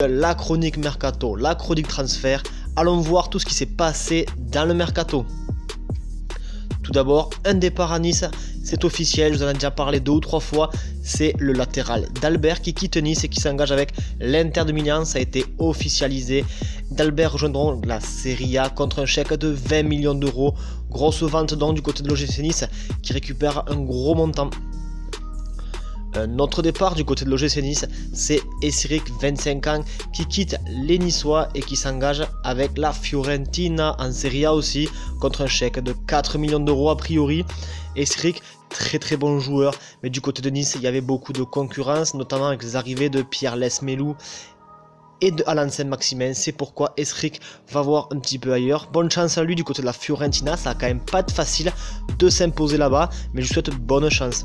La chronique mercato, la chronique transfert. Allons voir tout ce qui s'est passé dans le mercato. Tout d'abord, un départ à Nice, c'est officiel, je vous en ai déjà parlé 2 ou 3 fois, c'est le latéral d'Albert qui quitte Nice et qui s'engage avec l'Inter de Milan, ça a été officialisé. D'Albert rejoindront la Serie A contre un chèque de 20 millions d'euros, grosse vente donc du côté de l'OGC Nice qui récupère un gros montant. Notre départ du côté de l'OGC Nice, c'est Esric, 25 ans, qui quitte les Niçois et qui s'engage avec la Fiorentina en Serie A aussi, contre un chèque de 4 millions d'euros a priori. Esric, très bon joueur, mais du côté de Nice, il y avait beaucoup de concurrence, notamment avec les arrivées de Pierre Lesmelou et de Alan Saint-Maximin. C'est pourquoi Esric va voir un petit peu ailleurs. Bonne chance à lui du côté de la Fiorentina, ça a quand même pas être facile de s'imposer là-bas, mais je lui souhaite bonne chance.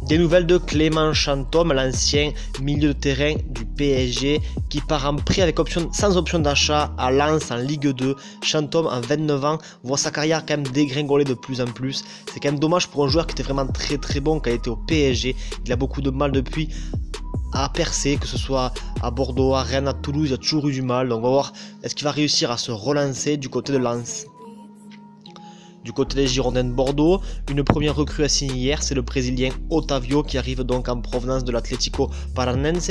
Des nouvelles de Clément Chantôme, l'ancien milieu de terrain du PSG qui part en prêt avec sans option d'achat à Lens en Ligue 2. Chantôme, en 29 ans, voit sa carrière quand même dégringoler de plus en plus. C'est quand même dommage pour un joueur qui était vraiment très bon, qui a été au PSG. Il a beaucoup de mal depuis à percer, que ce soit à Bordeaux, à Rennes, à Toulouse, il a toujours eu du mal. Donc on va voir est-ce qu'il va réussir à se relancer du côté de Lens. Du côté des Girondins de Bordeaux, une première recrue à signer hier, c'est le Brésilien Otavio qui arrive donc en provenance de l'Atlético Paranense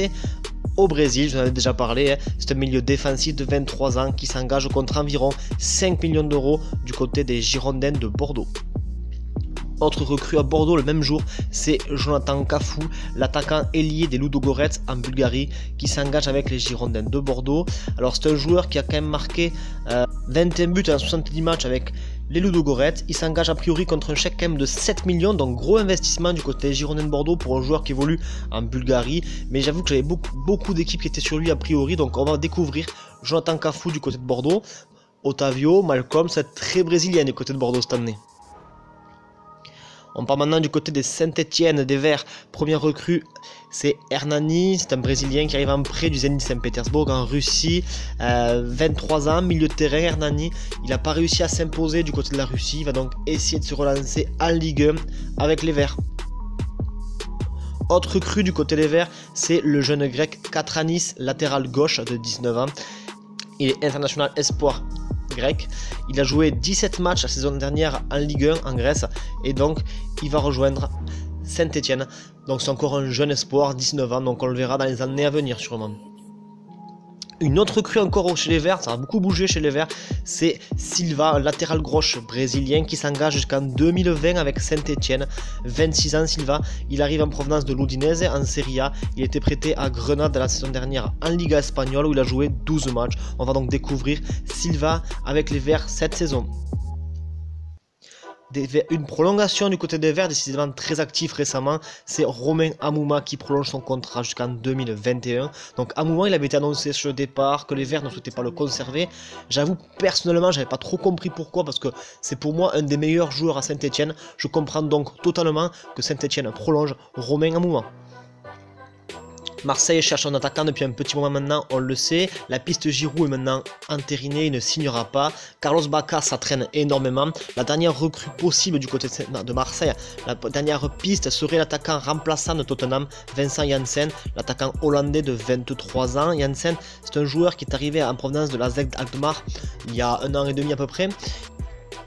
au Brésil. Je vous en ai déjà parlé, c'est un milieu défensif de 23 ans qui s'engage contre environ 5 millions d'euros du côté des Girondins de Bordeaux. Autre recrue à Bordeaux le même jour, c'est Jonathan Kafou, l'attaquant ailier des Ludogorets en Bulgarie, qui s'engage avec les Girondins de Bordeaux. Alors c'est un joueur qui a quand même marqué 21 buts en 70 matchs avec les Ludogorets. Il s'engage a priori contre un chèque quand même de 7 millions, donc gros investissement du côté des Girondins de Bordeaux pour un joueur qui évolue en Bulgarie. Mais j'avoue que j'avais beaucoup d'équipes qui étaient sur lui a priori, donc on va découvrir Jonathan Kafou du côté de Bordeaux. Otavio, Malcolm, c'est très brésilien du côté de Bordeaux cette année. On part maintenant du côté des Saint-Etienne des Verts. Première recrue, c'est Hernani, c'est un Brésilien qui arrive en prêt du Zénith Saint-Pétersbourg en Russie. 23 ans, milieu de terrain, Hernani. Il n'a pas réussi à s'imposer du côté de la Russie. Il va donc essayer de se relancer en Ligue 1 avec les Verts. Autre recrue du côté des Verts, c'est le jeune grec Katranis, latéral gauche de 19 ans. Il est international espoir grec. Il a joué 17 matchs la saison dernière en Ligue 1 en Grèce et donc il va rejoindre Saint-Etienne. Donc c'est encore un jeune espoir, 19 ans, donc on le verra dans les années à venir sûrement. Une autre recrue encore chez les Verts, ça a beaucoup bougé chez les Verts, c'est Silva, un latéral gauche brésilien qui s'engage jusqu'en 2020 avec Saint-Etienne. 26 ans Silva, il arrive en provenance de l'Udinese en Serie A. Il était prêté à Grenade la saison dernière en Liga espagnole où il a joué 12 matchs. On va donc découvrir Silva avec les Verts cette saison. Une prolongation du côté des Verts, décidément très actif récemment, c'est Romain Amouma qui prolonge son contrat jusqu'en 2021. Donc Amouma, il avait été annoncé sur le départ que les Verts ne souhaitaient pas le conserver. J'avoue personnellement, j'avais pas trop compris pourquoi, parce que c'est pour moi un des meilleurs joueurs à Saint-Etienne. Je comprends donc totalement que Saint-Etienne prolonge Romain Amouma. Marseille cherche un attaquant depuis un petit moment maintenant, on le sait. La piste Giroud est maintenant entérinée, il ne signera pas. Carlos Bacca, ça traîne énormément. La dernière recrue possible du côté de Marseille, la dernière piste serait l'attaquant remplaçant de Tottenham, Vincent Janssen, l'attaquant hollandais de 23 ans. Janssen, c'est un joueur qui est arrivé en provenance de la l'AZ Alkmaar il y a 1 an et demi à peu près.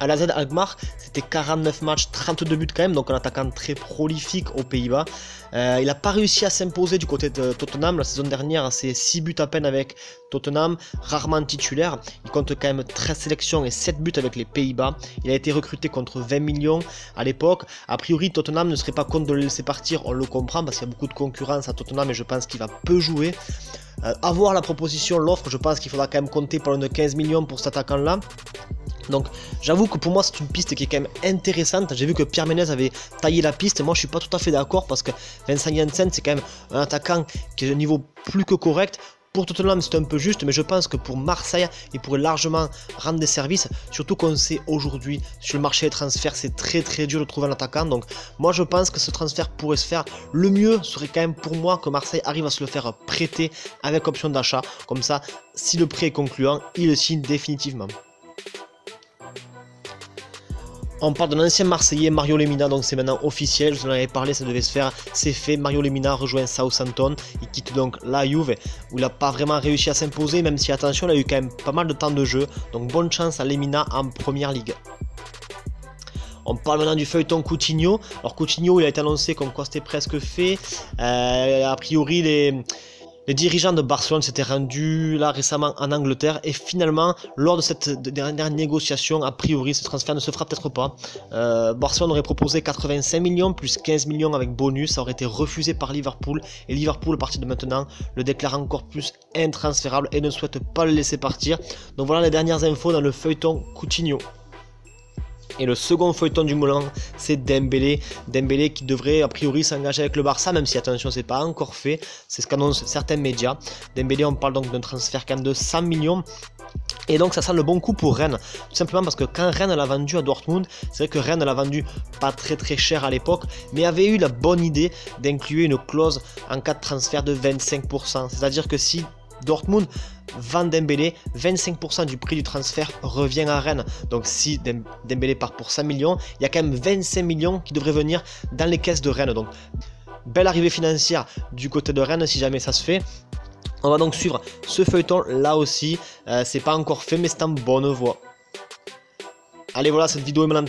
À la l'AZ Alkmaar, c'était 49 matchs, 32 buts quand même, donc un attaquant très prolifique aux Pays-Bas. Il n'a pas réussi à s'imposer du côté de Tottenham. La saison dernière, c'est 6 buts à peine avec Tottenham, rarement titulaire. Il compte quand même 13 sélections et 7 buts avec les Pays-Bas. Il a été recruté contre 20 millions à l'époque. A priori, Tottenham ne serait pas contre de le laisser partir, on le comprend, parce qu'il y a beaucoup de concurrence à Tottenham et je pense qu'il va peu jouer. Avoir la proposition, l'offre, je pense qu'il faudra quand même compter par de 15 millions pour cet attaquant-là. Donc j'avoue que pour moi c'est une piste qui est quand même intéressante. J'ai vu que Pierre Ménez avait taillé la piste. Moi je suis pas tout à fait d'accord parce que Vincent Janssen c'est quand même un attaquant qui est de niveau plus que correct. Pour Tottenham c'est un peu juste, mais je pense que pour Marseille il pourrait largement rendre des services. Surtout qu'on sait aujourd'hui sur le marché des transferts c'est très dur de trouver un attaquant. Donc moi je pense que ce transfert pourrait se faire. Le mieux serait quand même pour moi que Marseille arrive à se le faire prêter avec option d'achat. Comme ça si le prêt est concluant il le signe définitivement. On parle d'un ancien Marseillais, Mario Lemina, donc c'est maintenant officiel, je vous en avais parlé, ça devait se faire, c'est fait. Mario Lemina rejoint Southampton, il quitte donc la Juve, où il n'a pas vraiment réussi à s'imposer, même si attention, il a eu quand même pas mal de temps de jeu, donc bonne chance à Lemina en première ligue. On parle maintenant du feuilleton Coutinho. Alors Coutinho, il a été annoncé comme quoi c'était presque fait, a priori les dirigeants de Barcelone s'étaient rendus là récemment en Angleterre et finalement lors de cette dernière négociation, a priori ce transfert ne se fera peut-être pas. Barcelone aurait proposé 85 millions plus 15 millions avec bonus, ça aurait été refusé par Liverpool et Liverpool à partir de maintenant le déclare encore plus intransférable et ne souhaite pas le laisser partir. Donc voilà les dernières infos dans le feuilleton Coutinho. Et le second feuilleton du moment, c'est Dembélé. Dembélé qui devrait a priori s'engager avec le Barça, même si attention, c'est pas encore fait. C'est ce qu'annoncent certains médias. Dembélé, on parle donc d'un transfert quand même de 100 millions. Et donc ça sent le bon coup pour Rennes, tout simplement parce que quand Rennes l'a vendu à Dortmund, c'est vrai que Rennes l'a vendu pas très cher à l'époque, mais avait eu la bonne idée d'inclure une clause en cas de transfert de 25%. C'est-à-dire que si Dortmund vend Dembélé, 25% du prix du transfert revient à Rennes. Donc si Dembélé part pour 100 millions, il y a quand même 25 millions qui devraient venir dans les caisses de Rennes. Donc belle arrivée financière du côté de Rennes si jamais ça se fait. On va donc suivre ce feuilleton là aussi. C'est pas encore fait mais c'est en bonne voie. Allez voilà, cette vidéo est maintenant